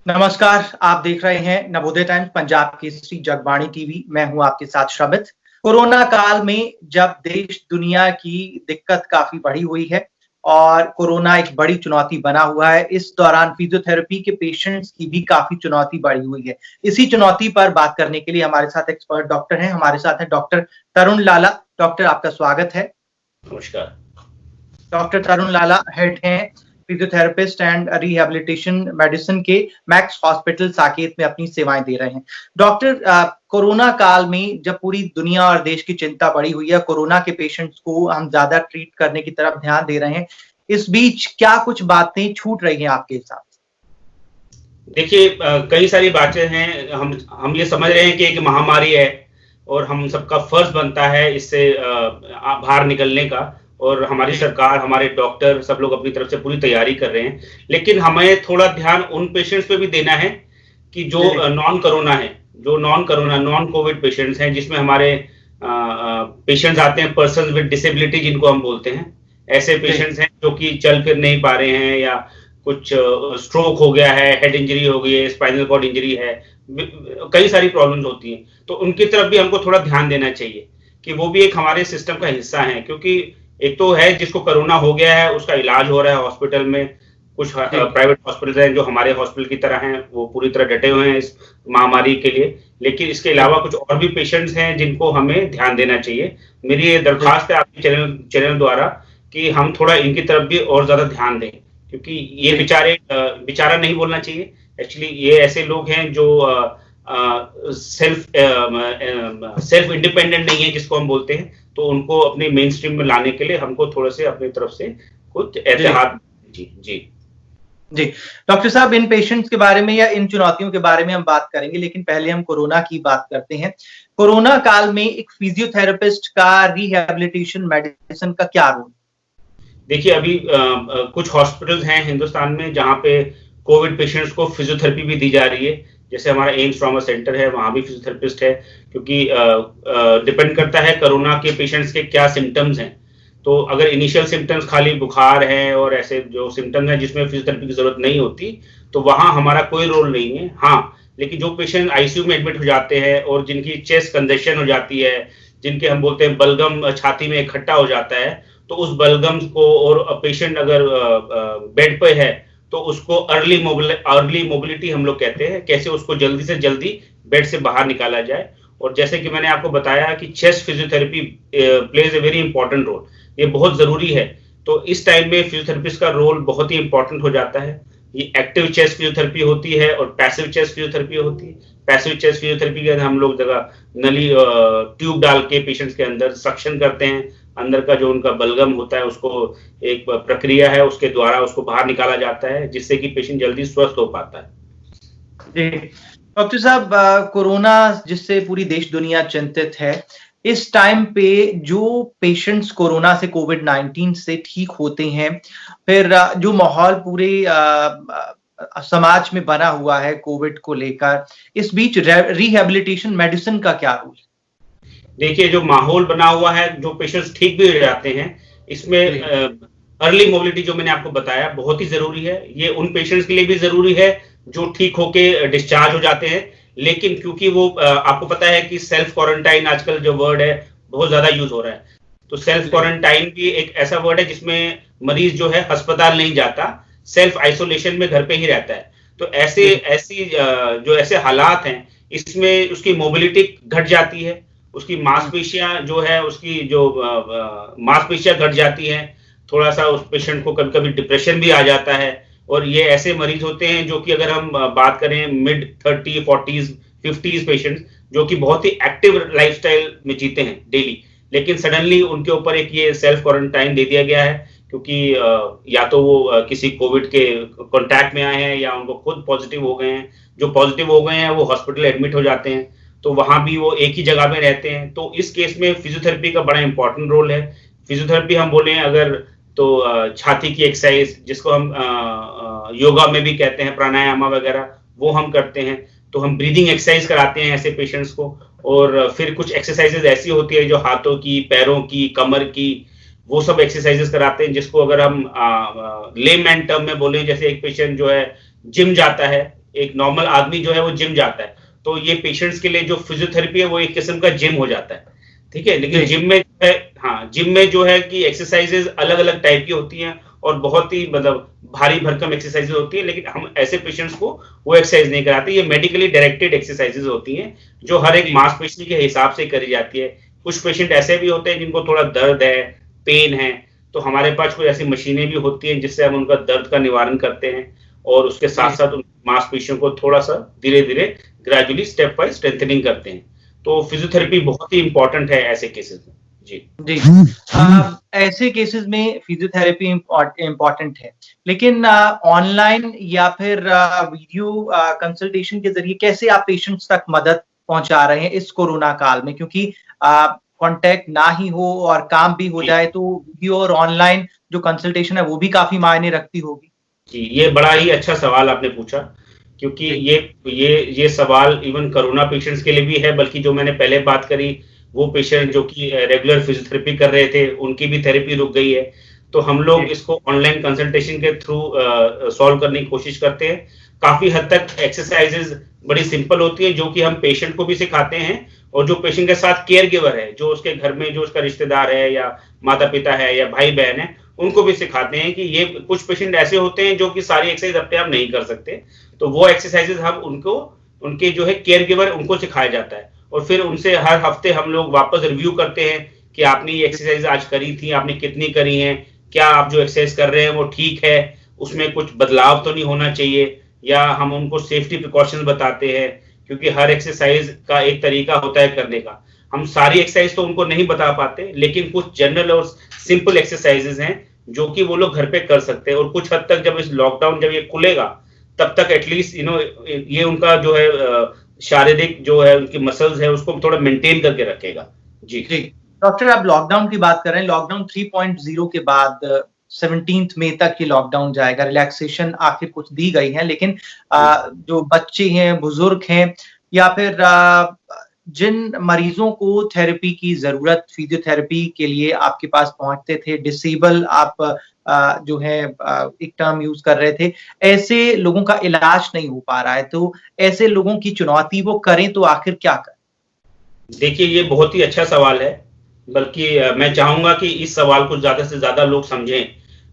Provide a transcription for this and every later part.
नमस्कार, आप देख रहे हैं नवोदय टाइम्स पंजाब केसरी जगबाणी टीवी। मैं हूं आपके साथ श्रमित। कोरोना काल में जब देश दुनिया की दिक्कत काफी बढ़ी हुई है और कोरोना एक बड़ी चुनौती बना हुआ है, इस दौरान फिजियोथेरेपी के पेशेंट्स की भी काफी चुनौती बढ़ी हुई है। इसी चुनौती पर बात करने के लिए हमारे साथ एक्सपर्ट डॉक्टर हैं। हमारे साथ हैं डॉक्टर तरुण लाला। डॉक्टर, आपका स्वागत है। नमस्कार। डॉक्टर तरुण लाला हेड हैं फिजियोथेरेपिस्ट एंड रिहैबिलिटेशन मेडिसिन के मैक्स हॉस्पिटल साकेत में अपनी सेवाएं दे रहे हैं। डॉक्टर, कोरोना काल में जब पूरी दुनिया और देश की चिंता बढ़ी हुई है, कोरोना के पेशेंट्स को हम ज्यादा ट्रीट करने की तरफ ध्यान दे रहे हैं, इस बीच क्या कुछ बातें छूट रही हैं आपके हिसाब से? देखिए, कई सारी बातें हैं। हम ये समझ रहे हैं कि एक महामारी है और हम सबका फर्ज बनता है इससे बाहर निकलने का, और हमारी सरकार, हमारे डॉक्टर, सब लोग अपनी तरफ से पूरी तैयारी कर रहे हैं। लेकिन हमें थोड़ा ध्यान उन पेशेंट्स पे भी देना है कि जो non corona non Covid patients हैं, जिसमें हमारे पेशेंट्स आते हैं पर्सन विद डिसेबिलिटी, जिनको हम बोलते हैं। ऐसे पेशेंट्स हैं जो कि चल फिर नहीं पा रहे हैं, या कुछ स्ट्रोक हो गया है, हेड इंजरी हो गई है, स्पाइनल कॉर्ड इंजरी है, कई सारी प्रॉब्लम्स होती हैं। तो उनकी तरफ भी हमको थोड़ा ध्यान देना चाहिए कि वो भी एक हमारे सिस्टम का हिस्सा है। क्योंकि एक तो है जिसको कोरोना हो गया है, उसका इलाज हो रहा है हॉस्पिटल में। कुछ प्राइवेट हॉस्पिटल हैं जो हमारे हॉस्पिटल की तरह हैं, वो पूरी तरह डटे हुए हैं इस महामारी के लिए। लेकिन इसके अलावा कुछ और भी पेशेंट्स हैं जिनको हमें ध्यान देना चाहिए। मेरी ये दरख्वास्त है आपके चैनल द्वारा कि हम थोड़ा इनकी तरफ भी और ज्यादा ध्यान दें, क्योंकि ये बेचारा नहीं बोलना चाहिए। एक्चुअली ये ऐसे लोग हैं जो सेल्फ इंडिपेंडेंट नहीं है, जिसको हम बोलते हैं। तो उनको अपने मेन स्ट्रीम में लाने के लिए हमको थोड़े से अपनी तरफ से कुछ एहतियात। जी डॉक्टर साहब, इन पेशेंट्स के बारे में या इन चुनौतियों के बारे में हम बात करेंगे, लेकिन पहले हम कोरोना की बात करते हैं। कोरोना काल में एक फिजियोथेरेपिस्ट का रिहैबिलिटेशन मेडिसिन का क्या रोल? देखिए, अभी कुछ हॉस्पिटल्स हैं हिंदुस्तान में जहां पे कोविड पेशेंट्स को फिजियोथेरेपी भी दी जा रही है। जैसे हमारा एम्स ट्रॉमा सेंटर है, वहां भी फिजियोथेरेपिस्ट है। क्योंकि डिपेंड करता है कोरोना के पेशेंट्स के क्या सिम्टम्स हैं। तो अगर इनिशियल सिम्टम्स खाली बुखार है और ऐसे जो सिम्टम्स हैं जिसमें फिजियोथेरेपी की जरूरत नहीं होती, तो वहां हमारा कोई रोल नहीं है। हाँ, लेकिन जो पेशेंट आईसीयू में एडमिट हो जाते हैं और जिनकी चेस्ट कंजेशन हो जाती है, जिनके हम बोलते हैं बलगम छाती में इकट्ठा हो जाता है, तो उस बलगम को, और पेशेंट अगर बेड पे है तो उसको अर्ली मोबिलिटी हम लोग कहते हैं, कैसे उसको जल्दी से जल्दी बेड से बाहर निकाला जाए। और जैसे कि मैंने आपको बताया कि chest physiotherapy plays a very important role, ये बहुत जरूरी है। तो इस टाइम में फिजियोथेरेपिस्ट का रोल बहुत ही इंपॉर्टेंट हो जाता है। ये एक्टिव चेस्ट फिजियोथेरेपी होती है और पैसिव चेस्ट फिजियोथेरेपी होती है। पैसिव चेस्ट फिजियोथेरेपी के अंदर हम लोग जगह नली ट्यूब डाल के पेशेंट्स के अंदर सक्शन करते हैं। अंदर का जो उनका बलगम होता है, उसको एक प्रक्रिया है, उसके द्वारा उसको बाहर निकाला जाता है, जिससे कि पेशेंट जल्दी स्वस्थ हो पाता है। जी डॉक्टर साहब, कोरोना जिससे पूरी देश दुनिया चिंतित है, इस टाइम पे जो पेशेंट्स कोरोना से कोविड-19 से ठीक होते हैं, फिर जो माहौल पूरे समाज में बना हुआ है कोविड को लेकर, इस बीच रिहैबिलिटेशन मेडिसिन का क्या रोल? देखिए, जो माहौल बना हुआ है, जो पेशेंट्स ठीक भी हो जाते हैं, इसमें अर्ली मोबिलिटी जो मैंने आपको बताया बहुत ही जरूरी है। ये उन पेशेंट्स के लिए भी जरूरी है जो ठीक होके डिस्चार्ज हो जाते हैं। लेकिन क्योंकि वो आपको पता है कि सेल्फ क्वारंटाइन आजकल जो वर्ड है बहुत ज्यादा यूज हो रहा है, तो सेल्फ क्वारंटाइन भी एक ऐसा वर्ड है जिसमें मरीज जो है अस्पताल नहीं जाता, सेल्फ आइसोलेशन में घर पे ही रहता है। तो ऐसे हालात हैं, इसमें उसकी मोबिलिटी घट जाती है, उसकी मांसपेशियां जो है, उसकी जो मांसपेशियां घट जाती हैं। थोड़ा सा उस पेशेंट को कभी कभी डिप्रेशन भी आ जाता है। और ये ऐसे मरीज होते हैं जो कि अगर हम बात करें मिड 30, 40s, 50s पेशेंट्स, जो कि बहुत ही एक्टिव लाइफस्टाइल में जीते हैं डेली, लेकिन सडनली उनके ऊपर एक ये सेल्फ क्वारंटाइन दे दिया गया है। क्योंकि या तो वो किसी कोविड के कॉन्टैक्ट में आए हैं, या उनको खुद पॉजिटिव हो गए हैं। जो पॉजिटिव हो गए हैं वो हॉस्पिटल एडमिट हो जाते हैं, तो वहां भी वो एक ही जगह में रहते हैं। तो इस केस में फिजियोथेरेपी का बड़ा इंपॉर्टेंट रोल है। फिजियोथेरेपी हम बोले अगर तो छाती की एक्सरसाइज, जिसको हम योगा में भी कहते हैं, प्राणायाम वगैरह, वो हम करते हैं। तो हम ब्रीदिंग एक्सरसाइज कराते हैं ऐसे पेशेंट्स को। और फिर कुछ एक्सरसाइजेज ऐसी होती है जो हाथों की, पैरों की, कमर की, वो सब एक्सरसाइजेस कराते हैं, जिसको अगर हम लेमैन टर्म में बोले, जैसे एक पेशेंट जो है जिम जाता है, एक नॉर्मल आदमी जो है वो जिम जाता है, तो ये पेशेंट्स के लिए जो फिजियोथेरेपी है वो एक किस्म का जिम हो जाता है, ठीक है। लेकिन जिम में जो है, हाँ, जिम में जो है कि एक्सरसाइजेज अलग अलग टाइप की होती हैं और बहुत ही मतलब भारी भरकम एक्सरसाइजेज होती है, लेकिन हम ऐसे पेशेंट्स को वो एक्सरसाइज नहीं कराते। ये मेडिकली डायरेक्टेड एक्सरसाइजेज होती हैं जो हर एक मांसपेशी के हिसाब से करी जाती है। कुछ पेशेंट ऐसे भी होते हैं जिनको थोड़ा दर्द है, पेन है, तो हमारे पास कोई ऐसी मशीनें भी होती हैं जिससे हम उनका दर्द का निवारण करते हैं और उसके साथ साथ उन मांसपेशियों को थोड़ा सा धीरे धीरे ग्रेजुअली स्टेप बाय स्ट्रेंथनिंग करते हैं। तो फिजियोथेरेपी बहुत ही इंपॉर्टेंट है ऐसे केसेस में। जी ऐसे केसेस में फिजियोथेरेपी इम्पोर्टेंट है, लेकिन ऑनलाइन या फिर वीडियो कंसल्टेशन के जरिए कैसे आप पेशेंट्स तक मदद पहुंचा रहे हैं इस कोरोना काल में, क्योंकि कांटेक्ट ना ही हो और काम भी हो जाए तो वीडियो और ऑनलाइन जो कंसल्टेशन है वो भी काफी मायने रखती होगी। जी, ये बड़ा ही अच्छा सवाल आपने पूछा, क्योंकि ये सवाल इवन कोरोना पेशेंट्स के लिए भी है, बल्कि जो मैंने पहले बात करी वो पेशेंट जो कि रेगुलर फिजियोथेरेपी कर रहे थे उनकी भी थेरेपी रुक गई है, तो हम लोग इसको ऑनलाइन कंसल्टेशन के थ्रू सॉल्व करने की कोशिश करते हैं। काफी हद तक एक्सरसाइजेज बड़ी सिंपल होती है जो कि हम पेशेंट को भी सिखाते हैं और जो पेशेंट के साथ केयर गिवर है, जो उसके घर में जो उसका रिश्तेदार है या माता पिता है या भाई बहन है, उनको भी सिखाते हैं कि ये कुछ पेशेंट ऐसे होते हैं जो कि सारी एक्सरसाइज अपने आप नहीं कर सकते, तो वो एक्सरसाइजेज हम उनको उनके जो है केयर गिवर उनको सिखाया जाता है और फिर उनसे हर हफ्ते हम लोग वापस रिव्यू करते हैं कि आपने ये एक्सरसाइज आज करी थी, आपने कितनी करी हैं, क्या आप जो एक्सरसाइज कर रहे हैं वो ठीक है, उसमें कुछ बदलाव तो नहीं होना चाहिए, या हम उनको सेफ्टी प्रिकॉशंस बताते हैं, क्योंकि हर एक्सरसाइज का एक तरीका होता है करने का। हम सारी एक्सरसाइज तो उनको नहीं बता पाते, लेकिन कुछ जनरल और सिंपल एक्सरसाइजेज हैं जो कि वो लोग घर पे कर सकते हैं और कुछ हद तक जब इस लॉकडाउन जब ये खुलेगा तब तक एटलीस्ट ये उनका जो है शारीरिक जो है उनकी मसल्स है उसको थोड़ा मेंटेन करके रखेगा। जी डॉक्टर, आप लॉकडाउन की बात कर रहे हैं, लॉकडाउन 3.0 के बाद 17 मई तक ये लॉकडाउन जाएगा, रिलैक्सेशन आखिर कुछ दी गई है, लेकिन जो बच्चे हैं, बुजुर्ग हैं या फिर जिन मरीजों को थेरेपी की जरूरत फिजियोथेरेपी के लिए आपके पास पहुंचते थे, डिसेबल आप जो है एक टर्म यूज कर रहे थे, ऐसे लोगों का इलाज नहीं हो पा रहा है, तो ऐसे लोगों की चुनौती वो करें तो आखिर क्या करें? देखिए, ये बहुत ही अच्छा सवाल है, बल्कि मैं चाहूंगा कि इस सवाल को ज्यादा से ज्यादा लोग समझें,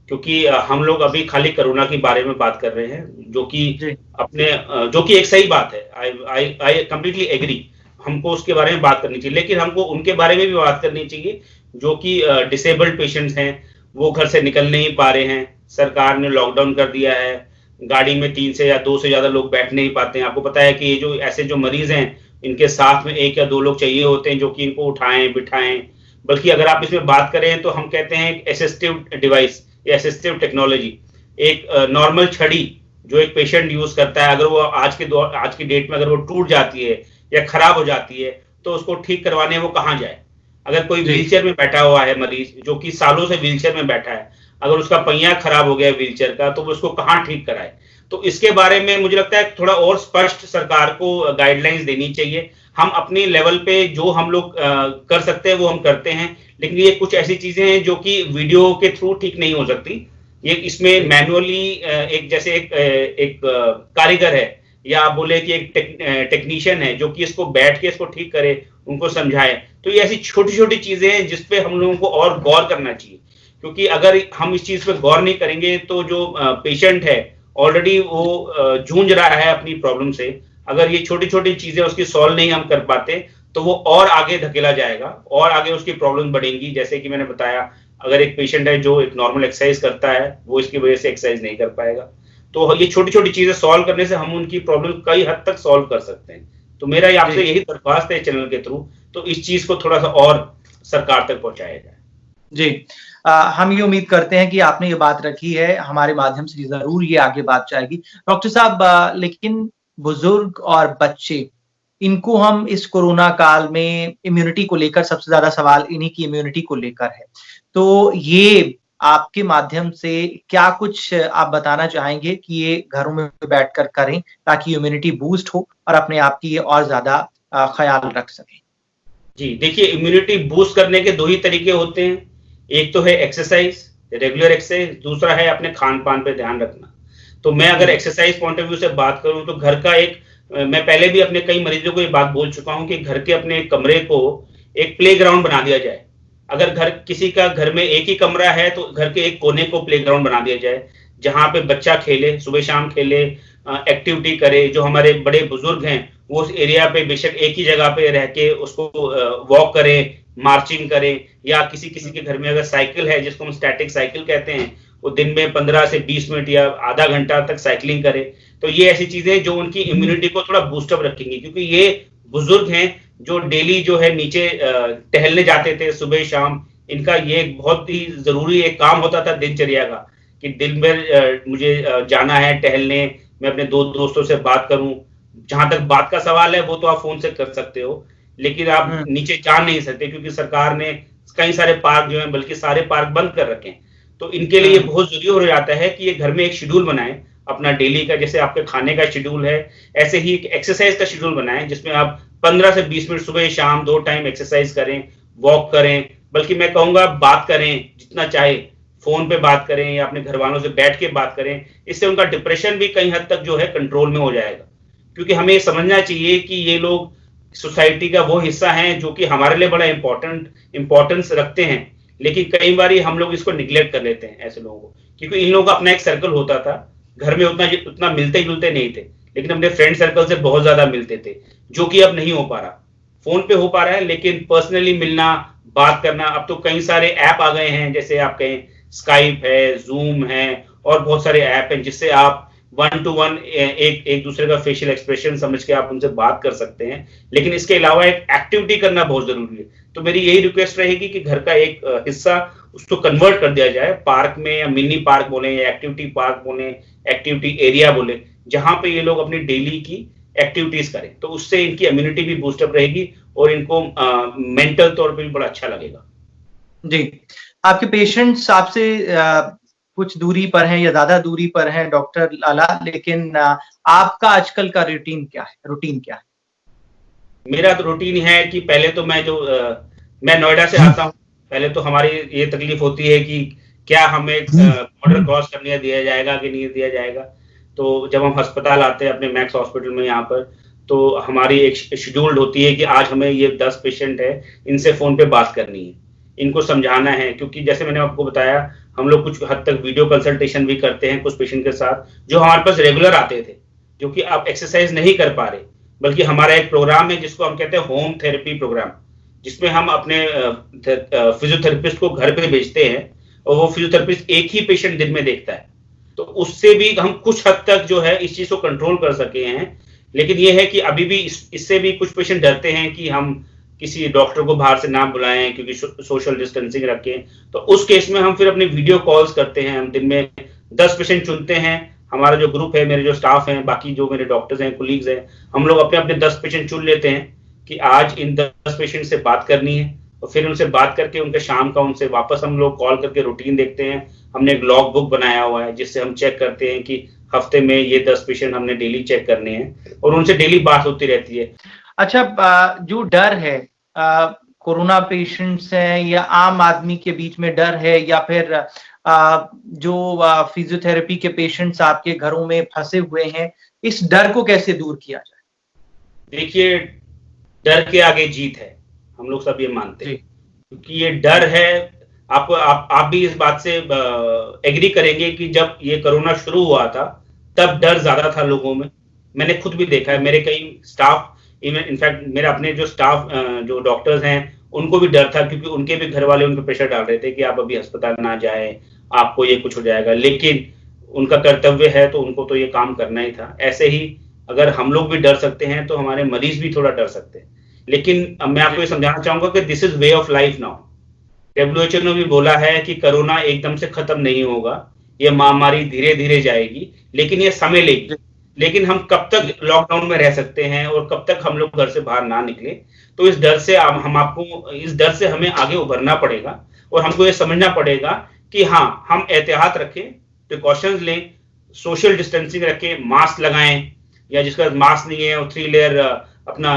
क्योंकि हम लोग अभी खाली कोरोना के बारे में बात कर रहे हैं, जो कि एक सही बात है। आई कंप्लीटली एग्री, हमको उसके बारे में बात करनी चाहिए, लेकिन हमको उनके बारे में भी बात करनी चाहिए जो कि डिसेबल्ड पेशेंट्स हैं, वो घर से निकल नहीं पा रहे हैं, सरकार ने लॉकडाउन कर दिया है, गाड़ी में 3 से या 2 से ज्यादा लोग बैठ नहीं पाते हैं। आपको पता है कि ये जो ऐसे जो मरीज हैं इनके साथ में 1 या 2 लोग चाहिए होते हैं जो कि इनको उठाएं बिठाएं, बल्कि अगर आप इसमें बात करें तो हम कहते हैं असिस्टिव डिवाइस या असिस्टिव टेक्नोलॉजी, एक नॉर्मल छड़ी जो एक पेशेंट यूज करता है, अगर वो आज की डेट में अगर वो टूट जाती है या खराब हो जाती है तो उसको ठीक करवाने वो कहाँ जाए। अगर कोई व्हीलचेयर में बैठा हुआ है मरीज जो कि सालों से व्हीलचेयर में बैठा है, अगर उसका पहिया खराब हो गया व्हीलचेयर का तो वो उसको कहाँ ठीक कराए। तो इसके बारे में मुझे लगता है थोड़ा और स्पष्ट सरकार को गाइडलाइंस देनी चाहिए। हम अपने लेवल पे जो हम लोग कर सकते हैं वो हम करते हैं, लेकिन ये कुछ ऐसी चीजें हैं जो कि वीडियो के थ्रू ठीक नहीं हो सकती। ये इसमें मैनुअली एक जैसे एक कारीगर है या आप बोले कि एक टेक्नीशियन है जो कि इसको बैठ के इसको ठीक करे, उनको समझाए। तो ये ऐसी छोटी छोटी चीजें हैं जिसपे हम लोगों को और गौर करना चाहिए, क्योंकि अगर हम इस चीज पे गौर नहीं करेंगे तो जो पेशेंट है ऑलरेडी वो जूझ रहा है अपनी प्रॉब्लम से, अगर ये छोटी छोटी चीजें उसकी सॉल्व नहीं हम कर पाते तो वो और आगे धकेला जाएगा और आगे उसकी प्रॉब्लम बढ़ेंगी। जैसे कि मैंने बताया, अगर एक पेशेंट है जो एक नॉर्मल एक्सरसाइज करता है वो इसकी वजह से एक्सरसाइज नहीं कर पाएगा, तो ये छोटी छोटी चीजें सॉल्व करने से हम उनकी प्रॉब्लम कई हद तक सॉल्व कर सकते हैं। तो मेरा आपसे यही दरख्वास्त है चैनल के थ्रू, तो इस चीज को थोड़ा सा और सरकार तक पहुंचाया जाए। जी, हम ये उम्मीद करते हैं कि आपने ये बात रखी है, हमारे माध्यम से जरूर ये आगे बात जाएगी। डॉक्टर साहब, लेकिन बुजुर्ग और बच्चे, इनको हम इस कोरोना काल में इम्यूनिटी को लेकर, सबसे ज्यादा सवाल इन्हीं की इम्यूनिटी को लेकर है, तो ये आपके माध्यम से क्या कुछ आप बताना चाहेंगे कि ये घरों में बैठकर करें ताकि इम्यूनिटी बूस्ट हो और अपने आप की ये और ज्यादा ख्याल रख सकें? जी देखिए, इम्यूनिटी बूस्ट करने के 2 ही तरीके होते हैं, एक तो है एक्सरसाइज, रेगुलर एक्सरसाइज, दूसरा है अपने खान पान पे ध्यान रखना। तो मैं अगर एक्सरसाइज पॉइंट ऑफ व्यू से बात करूं तो घर का एक, मैं पहले भी अपने कई मरीजों को ये बात बोल चुका हूं कि घर के अपने कमरे को एक प्लेग्राउंड बना दिया जाए। अगर घर किसी का घर में एक ही कमरा है तो घर के एक कोने को प्लेग्राउंड बना दिया जाए, जहां पे बच्चा खेले, सुबह शाम खेले, एक्टिविटी करे। जो हमारे बड़े बुजुर्ग हैं वो उस एरिया पे बेशक एक ही जगह पे रह के उसको वॉक करें, मार्चिंग करें, या किसी किसी के घर में अगर साइकिल है जिसको हम स्टैटिक साइकिल कहते हैं, वो दिन में 15 से 20 मिनट या आधा घंटा तक साइकिलिंग करे। तो ये ऐसी चीजें जो उनकी इम्यूनिटी को थोड़ा बूस्टअप रखेंगी, क्योंकि ये बुजुर्ग हैं जो डेली जो है नीचे टहलने जाते थे सुबह शाम। इनका ये बहुत ही जरूरी एक काम होता था दिनचर्या का कि दिन भर मुझे जाना है टहलने, मैं अपने दो दोस्तों से बात करूं। जहां तक बात का सवाल है वो तो आप फोन से कर सकते हो, लेकिन आप नीचे जा नहीं सकते क्योंकि सरकार ने कई सारे पार्क जो हैं, बल्कि सारे पार्क बंद कर रखे हैं। तो इनके लिए बहुत जरूरी हो जाता है कि ये घर में एक शेड्यूल बनाएं अपना डेली का, जैसे आपके खाने का शेड्यूल है ऐसे ही एक एक्सरसाइज का शेड्यूल बनाएं, जिसमें आप 15 से 20 मिनट सुबह शाम 2 टाइम एक्सरसाइज करें, वॉक करें, बल्कि मैं कहूंगा बात करें जितना चाहे, फोन पे बात करें या अपने घर वालों से बैठ के बात करें। इससे उनका डिप्रेशन भी कई हद तक जो है कंट्रोल में हो जाएगा, क्योंकि हमें ये समझना चाहिए कि ये लोग सोसाइटी का वो हिस्सा हैं जो कि हमारे लिए बड़ा इंपॉर्टेंस रखते हैं, लेकिन कई बार हम लोग इसको निग्लेक्ट कर लेते हैं ऐसे लोगों को, क्योंकि इन लोगों का अपना एक सर्कल होता था, घर में उतना मिलते जुलते नहीं थे, लेकिन अपने फ्रेंड सर्कल से बहुत ज्यादा मिलते थे, जो कि अब नहीं हो पा रहा। फोन पे हो पा रहा है, लेकिन पर्सनली मिलना, बात करना, अब तो कई सारे ऐप आ गए हैं, जैसे आप कहें स्काइप है, जूम है, और बहुत सारे ऐप हैं जिससे आप 1 to 1 एक दूसरे का फेशियल एक्सप्रेशन समझ के आप उनसे बात कर सकते हैं। लेकिन इसके अलावा एक एक्टिविटी करना बहुत जरूरी है। तो मेरी यही रिक्वेस्ट रहेगी कि घर का एक हिस्सा उसको कन्वर्ट कर दिया जाए पार्क में, या मिनी पार्क बोले, या एक्टिविटी पार्क बोले, एक्टिविटी एरिया बोले, जहां पे ये लोग अपनी डेली की एक्टिविटीज करें। तो उससे इनकी इम्यूनिटी भी बूस्टअप रहेगी और इनको मेंटल तौर पे भी बड़ा अच्छा लगेगा। जी, आपके पेशेंट्स आपसे कुछ दूरी पर हैं या ज्यादा दूरी पर हैं डॉक्टर लाला, लेकिन आपका आजकल का रूटीन क्या है? मेरा तो रूटीन है कि पहले तो मैं नोएडा से आता हूँ। पहले तो हमारी ये तकलीफ होती है कि क्या हमें बॉर्डर क्रॉस करने दिया जाएगा कि नहीं दिया जाएगा। तो जब हम अस्पताल आते हैं अपने मैक्स हॉस्पिटल में यहाँ पर, तो हमारी एक शेड्यूल्ड होती है कि आज हमें ये 10 पेशेंट है, इनसे फोन पे बात करनी है, इनको समझाना है। क्योंकि जैसे मैंने आपको बताया, हम लोग कुछ हद तक वीडियो कंसल्टेशन भी करते हैं कुछ पेशेंट के साथ जो हमारे पास रेगुलर आते थे, जो कि आप एक्सरसाइज नहीं कर पा रहे। बल्कि हमारा एक प्रोग्राम है जिसको हम कहते हैं होम थेरेपी प्रोग्राम, जिसमें हम अपने फिजियोथेरेपिस्ट को घर पे भेजते हैं और वो फिजियोथेरेपिस्ट एक ही पेशेंट दिन में देखता है। तो उससे भी हम कुछ हद तक जो है इस चीज को कंट्रोल कर सके हैं। लेकिन ये है कि अभी भी इससे भी कुछ पेशेंट डरते हैं कि हम किसी डॉक्टर को बाहर से ना बुलाएं क्योंकि सोशल डिस्टेंसिंग रखें। तो उस केस में हम फिर अपने वीडियो कॉल्स करते हैं। हम दिन में 10 पेशेंट चुनते हैं, हमारा जो ग्रुप है, मेरे जो स्टाफ हैं, बाकी जो मेरे डॉक्टर्स हैं, कोलीग्स हैं, हम लोग अपने अपने 10 पेशेंट चुन लेते हैं कि आज इन 10 पेशेंट से बात करनी है। और फिर उनसे बात करके उनके शाम का उनसे वापस हम लोग कॉल करके रूटीन देखते हैं। हमने एक लॉग बुक बनाया हुआ है जिससे हम चेक करते हैं कि हफ्ते में ये 10 पेशेंट हमने डेली चेक करने हैं और उनसे डेली बात होती रहती है। अच्छा, जो डर है कोरोना पेशेंट्स हैं या आम आदमी के बीच में डर है, या फिर जो फिजियोथेरेपी के पेशेंट्स आपके घरों में फंसे हुए हैं, इस डर को कैसे दूर किया जाए? देखिए, डर के आगे जीत है, हम लोग सब ये मानते हैं। क्योंकि ये डर है, आप भी इस बात से एग्री करेंगे कि जब ये कोरोना शुरू हुआ था तब डर ज्यादा था लोगों में। मैंने खुद भी देखा है, मेरे कई स्टाफ, इनफैक्ट मेरे अपने जो स्टाफ जो डॉक्टर्स हैं उनको भी डर था, क्योंकि उनके भी घर वाले उन पर प्रेशर डाल रहे थे कि आप अभी अस्पताल ना जाएं, आपको ये कुछ हो जाएगा। लेकिन उनका कर्तव्य है तो उनको तो ये काम करना ही था। ऐसे ही अगर हम लोग भी डर सकते हैं तो हमारे मरीज भी थोड़ा डर सकते हैं। लेकिन मैं आपको ये समझाना चाहूंगा कि this is way of life now. WHO ने भी बोला है कि कोरोना एकदम से खत्म नहीं होगा, ये महामारी धीरे धीरे जाएगी, लेकिन ये समय लेगी। लेकिन हम कब तक लॉकडाउन में रह सकते हैं और कब तक हम लोग घर से बाहर ना निकले, तो इस डर से हमें आगे उभरना पड़ेगा। और हमको ये समझना पड़ेगा कि हाँ, हम एहतियात रखें, प्रिकॉशंस लें, सोशल डिस्टेंसिंग रखें, मास्क लगाएं, या जिसका मास्क नहीं है वो 3 लेयर अपना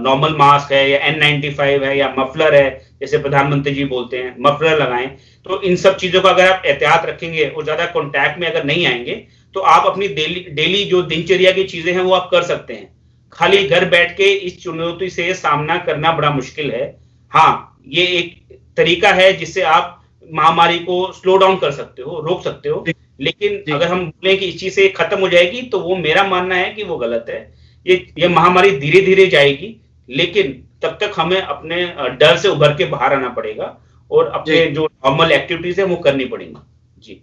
नॉर्मल मास्क है या N95 है या मफलर है, जैसे प्रधानमंत्री जी बोलते हैं, मफलर लगाएं। तो इन सब चीजों का अगर आप एहतियात रखेंगे और ज्यादा कॉन्टैक्ट में अगर नहीं आएंगे तो आप अपनी डेली जो दिनचर्या की चीजें हैं वो आप कर सकते हैं। खाली घर बैठ के इस चुनौती से सामना करना बड़ा मुश्किल है। हाँ, ये एक तरीका है जिससे आप महामारी को स्लो डाउन कर सकते हो, रोक सकते हो। लेकिन अगर हम बोले कि इस चीज से खत्म हो जाएगी, तो वो मेरा मानना है कि वो गलत है। ये महामारी धीरे धीरे जाएगी, लेकिन तब तक हमें अपने डर से उभर के बाहर आना पड़ेगा और अपने जो नॉर्मल एक्टिविटीज है वो करनी पड़ेगी। जी,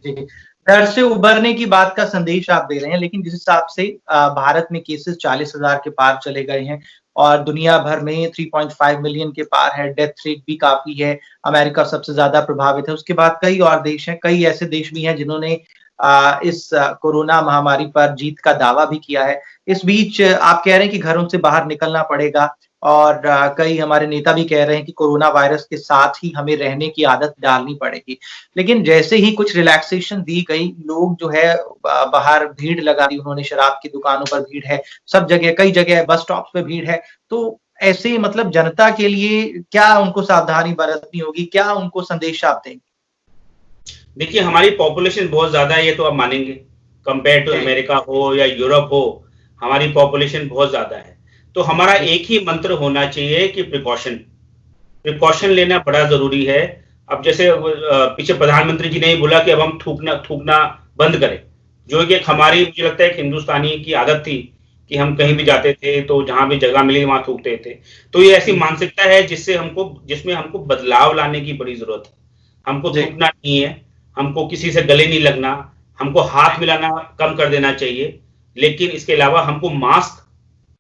डर से उभरने की बात का संदेश आप दे रहे हैं, लेकिन जिस हिसाब से भारत में केसेस 40,000 के पार चले गए हैं और दुनिया भर में 3.5 मिलियन के पार है, डेथ रेट भी काफी है, अमेरिका सबसे ज्यादा प्रभावित है, उसके बाद कई और देश हैं, कई ऐसे देश भी हैं जिन्होंने इस कोरोना महामारी पर जीत का दावा भी किया है। इस बीच आप कह रहे हैं कि घरों से बाहर निकलना पड़ेगा और कई हमारे नेता भी कह रहे हैं कि कोरोना वायरस के साथ ही हमें रहने की आदत डालनी पड़ेगी। लेकिन जैसे ही कुछ रिलैक्सेशन दी गई, लोग जो है बाहर भीड़ लगा दी उन्होंने, शराब की दुकानों पर भीड़ है, सब जगह, कई जगह बस स्टॉप्स पे भीड़ है। तो ऐसे मतलब जनता के लिए क्या उनको सावधानी बरतनी होगी, क्या उनको संदेश आप देंगे? देखिए, हमारी पॉपुलेशन बहुत ज्यादा है, ये तो आप मानेंगे। कंपेयर टू अमेरिका हो या यूरोप हो, हमारी पॉपुलेशन बहुत ज्यादा है। तो हमारा एक ही मंत्र होना चाहिए कि प्रिकॉशन लेना बड़ा जरूरी है। अब जैसे पीछे प्रधानमंत्री जी ने ही बोला कि अब हम थूकना बंद करें, जो कि हमारी, मुझे लगता है, एक हिंदुस्तानी की आदत थी कि हम कहीं भी जाते थे तो जहां भी जगह मिली वहां थूकते थे। तो ये ऐसी मानसिकता है जिसमें हमको बदलाव लाने की बड़ी जरूरत है। हमको थूकना नहीं है, हमको किसी से गले नहीं लगना, हमको हाथ मिलाना कम कर देना चाहिए। लेकिन इसके अलावा हमको मास्क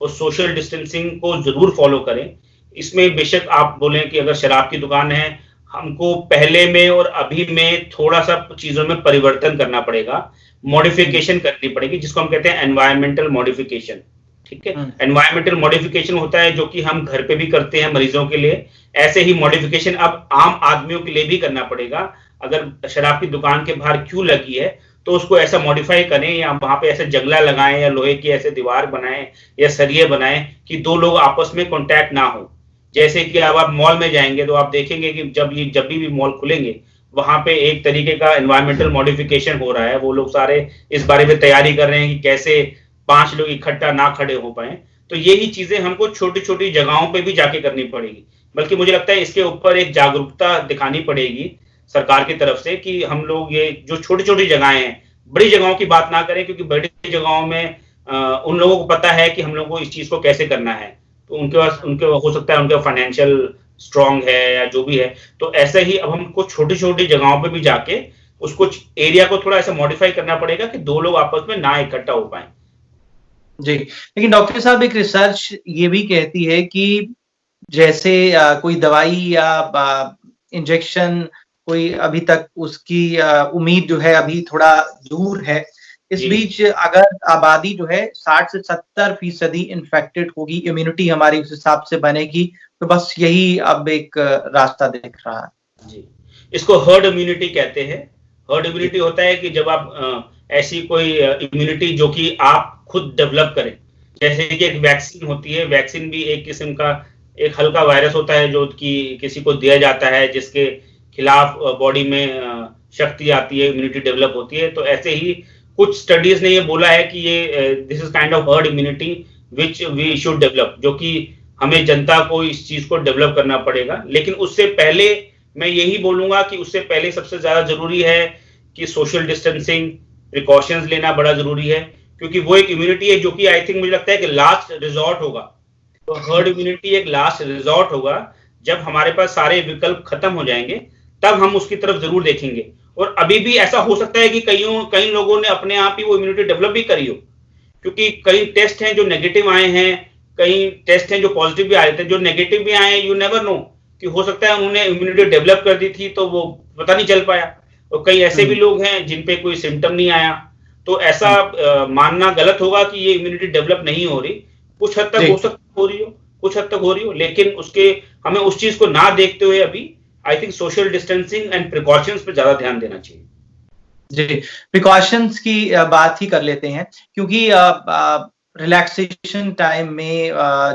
और सोशल डिस्टेंसिंग को जरूर फॉलो करें। इसमें बेशक आप बोलें कि अगर शराब की दुकान है, हमको पहले में और अभी में थोड़ा सा चीजों में परिवर्तन करना पड़ेगा, मॉडिफिकेशन करनी पड़ेगी, जिसको हम कहते हैं एनवायरमेंटल मॉडिफिकेशन। ठीक है, एनवायरमेंटल मॉडिफिकेशन होता है जो कि हम घर पे भी करते हैं मरीजों के लिए, ऐसे ही मॉडिफिकेशन अब आम आदमियों के लिए भी करना पड़ेगा। अगर शराब की दुकान के बाहर क्यों लगी है, तो उसको ऐसा मॉडिफाई करें, या वहां पे ऐसे जंगला लगाएं, या लोहे की ऐसे दीवार बनाएं, या सरिये बनाएं कि दो लोग आपस में कांटेक्ट ना हो। जैसे कि अब आप मॉल में जाएंगे तो आप देखेंगे कि जब भी मॉल खुलेंगे, वहां पे एक तरीके का एनवायरमेंटल मॉडिफिकेशन हो रहा है। वो लोग सारे इस बारे में तैयारी कर रहे हैं कि कैसे 5 लोग इकट्ठा ना खड़े हो पाए। तो यही चीजें हमको छोटी छोटी जगहों पे भी जाके करनी पड़ेगी। बल्कि मुझे लगता है इसके ऊपर एक जागरूकता दिखानी पड़ेगी सरकार की तरफ से, कि हम लोग ये जो छोटी छोटी जगहें हैं, बड़ी जगहों की बात ना करें, क्योंकि बड़ी जगहों में उन लोगों को पता है कि हम लोगों को इस चीज को कैसे करना है। तो उनके हो सकता है उनका फाइनेंशियल स्ट्रांग है या जो भी है। तो ऐसे ही अब हमको छोटी छोटी जगहों पे भी जाके उसको एरिया को थोड़ा ऐसा मॉडिफाई करना पड़ेगा कि दो लोग आपस में ना इकट्ठा हो पाए। जी, लेकिन डॉक्टर साहब, एक रिसर्च ये भी कहती है कि जैसे कोई दवाई या इंजेक्शन, कोई अभी तक उसकी उम्मीद जो है अभी थोड़ा दूर है। इस बीच अगर आबादी जो है 60 से 70% इन्फेक्टेड होगी, इम्यूनिटी हमारी उस हिसाब से बनेगी, तो बस यही अब एक रास्ता दिख रहा है। जी, इसको हर्ड इम्यूनिटी कहते हैं। हर्ड इम्यूनिटी होता है कि जब आप ऐसी कोई इम्यूनिटी जो कि आप खुद डेवलप करें, जैसे कि एक वैक्सीन होती है। वैक्सीन भी एक किस्म का एक हल्का वायरस होता है जो कि किसी को दिया जाता है, जिसके खिलाफ बॉडी में शक्ति आती है, इम्यूनिटी डेवलप होती है। तो ऐसे ही कुछ स्टडीज ने ये बोला है कि ये this is kind of herd immunity which we should develop, जो कि हमें जनता को इस चीज को डेवलप करना पड़ेगा। लेकिन उससे पहले मैं यही बोलूंगा कि उससे पहले सबसे ज्यादा जरूरी है कि सोशल डिस्टेंसिंग प्रिकॉशंस लेना बड़ा जरूरी है, क्योंकि वो एक इम्यूनिटी है जो कि आई थिंक मुझे लगता है कि लास्ट रिजॉर्ट होगा। तो हर्ड इम्यूनिटी एक लास्ट रिजॉर्ट होगा। जब हमारे पास सारे विकल्प खत्म हो जाएंगे, तब हम उसकी तरफ जरूर देखेंगे। और अभी भी ऐसा हो सकता है कि कई लोगों ने अपने आप ही वो इम्यूनिटी डेवलप भी करी हो, क्योंकि कई टेस्ट हैं जो नेगेटिव आए हैं, कई टेस्ट हैं जो पॉजिटिव भी आए थे। जो नेगेटिव भी आए हैं, यू नेवर नो, कि हो सकता है उन्होंने इम्यूनिटी डेवलप कर दी थी तो वो पता नहीं चल पाया। और कई ऐसे भी लोग हैं जिन पे कोई सिम्टम नहीं आया। तो ऐसा मानना गलत होगा कि ये इम्यूनिटी डेवलप नहीं हो रही। कुछ हद तक हो सकता हो रही हो, कुछ हद तक हो रही हो, लेकिन हमें उस चीज को ना देखते हुए अभी I think social distancing and precautions पे ज्यादा ध्यान देना चाहिए। जी, प्रिकॉशंस की बात ही कर लेते हैं, क्योंकि रिलैक्सेशन टाइम में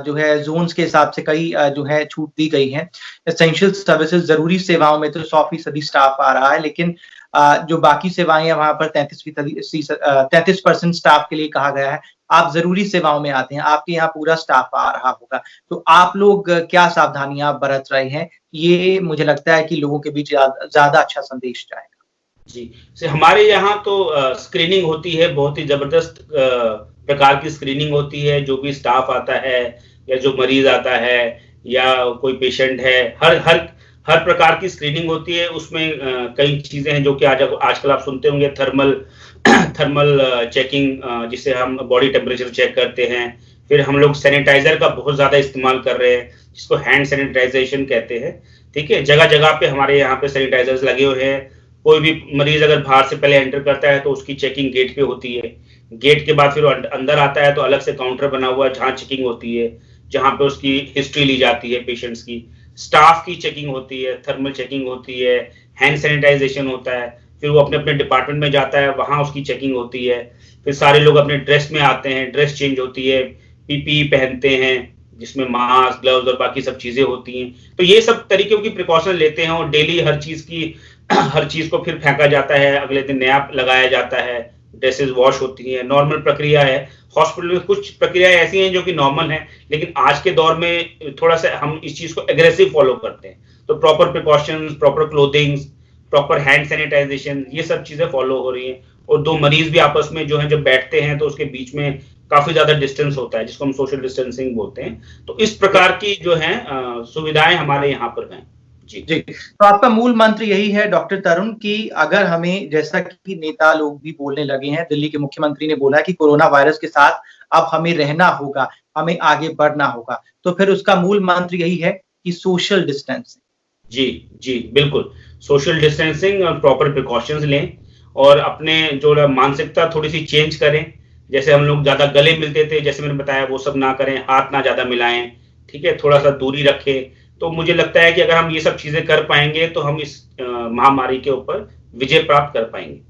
जो है जोन्स के हिसाब से कई जो है छूट दी गई है। एसेंशियल सर्विसेज, जरूरी सेवाओं में तो 100% स्टाफ आ रहा है, लेकिन जो बाकी सेवाएं हैं वहां पर 33% स्टाफ के लिए कहा गया है। आप जरूरी सेवाओं में आते हैं, आपके यहाँ पूरा स्टाफ आ रहा होगा, तो आप लोग क्या सावधानियां बरत रहे हैं? ये मुझे लगता है कि लोगों के बीच ज्यादा अच्छा संदेश जाएगा। जी, से हमारे यहाँ तो स्क्रीनिंग होती है, बहुत ही जबरदस्त प्रकार की स्क्रीनिंग होती है। जो भी स्टाफ आता है या जो मरीज आता है या कोई पेशेंट है, हर प्रकार की स्क्रीनिंग होती है। उसमें कई चीजें हैं जो कि आजकल आप सुनते होंगे, थर्मल चेकिंग, जिससे हम बॉडी टेम्परेचर चेक करते हैं। फिर हम लोग सैनिटाइजर का बहुत ज्यादा इस्तेमाल कर रहे हैं, जिसको हैंड सैनिटाइजेशन कहते हैं। ठीक है, जगह जगह पे हमारे यहाँ पे सैनिटाइजर्स लगे हुए हैं। कोई भी मरीज अगर बाहर से पहले एंटर करता है तो उसकी चेकिंग गेट पे होती है। गेट के बाद फिर अंदर आता है तो अलग से काउंटर बना हुआ है जहां चेकिंग होती है, जहां पे उसकी हिस्ट्री ली जाती है पेशेंट्स की। स्टाफ की चेकिंग होती है, थर्मल चेकिंग होती है, हैंड सैनिटाइजेशन होता है। फिर वो अपने अपने डिपार्टमेंट में जाता है, वहां उसकी चेकिंग होती है। फिर सारे लोग अपने ड्रेस में आते हैं, ड्रेस चेंज होती है, पीपीई पहनते हैं जिसमें मास्क, ग्लव्स और बाकी सब चीजें होती हैं। तो ये सब तरीकों की प्रिकॉशन लेते हैं और डेली हर चीज को फिर फेंका जाता है, अगले दिन नया लगाया जाता है, ड्रेसेस वॉश होती हैं। नॉर्मल प्रक्रिया है। हॉस्पिटल में कुछ प्रक्रियाएं ऐसी हैं जो कि नॉर्मल हैं, लेकिन आज के दौर में थोड़ा सा हम इस चीज को एग्रेसिव फॉलो करते हैं। तो proper precautions, proper clothings, proper hand sanitization, ये सब चीजें फॉलो हो रही हैं। और दो मरीज भी आपस में जो है जब बैठते हैं तो उसके बीच में काफी ज्यादा डिस्टेंस होता है, जिसको हम सोशल डिस्टेंसिंग बोलते हैं। तो इस प्रकार की जो है सुविधाएं हमारे यहाँ पर हैं। जी, तो आपका मूल मंत्र यही है डॉक्टर तरुण कि अगर हमें, जैसा कि नेता लोग भी बोलने लगे हैं, दिल्ली के मुख्यमंत्री ने बोला कि कोरोना वायरस के साथ अब हमें रहना होगा, हमें आगे बढ़ना होगा, तो फिर उसका मूल मंत्र यही है कि सोशल डिस्टेंसिंग। जी, बिल्कुल। सोशल डिस्टेंसिंग और प्रॉपर प्रिकॉशंस लें और अपने जो मानसिकता थोड़ी सी चेंज करें। जैसे हम लोग ज्यादा गले मिलते थे, जैसे मैंने बताया, वो सब ना करें, हाथ ना ज्यादा मिलाएं। ठीक है, थोड़ा सा दूरी रखें। तो मुझे लगता है कि अगर हम ये सब चीजें कर पाएंगे तो हम इस महामारी के ऊपर विजय प्राप्त कर पाएंगे।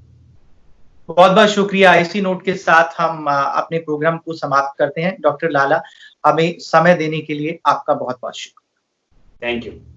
बहुत बहुत शुक्रिया। इसी नोट के साथ हम अपने प्रोग्राम को समाप्त करते हैं। डॉक्टर लाला, हमें समय देने के लिए आपका बहुत बहुत शुक्रिया। Thank you.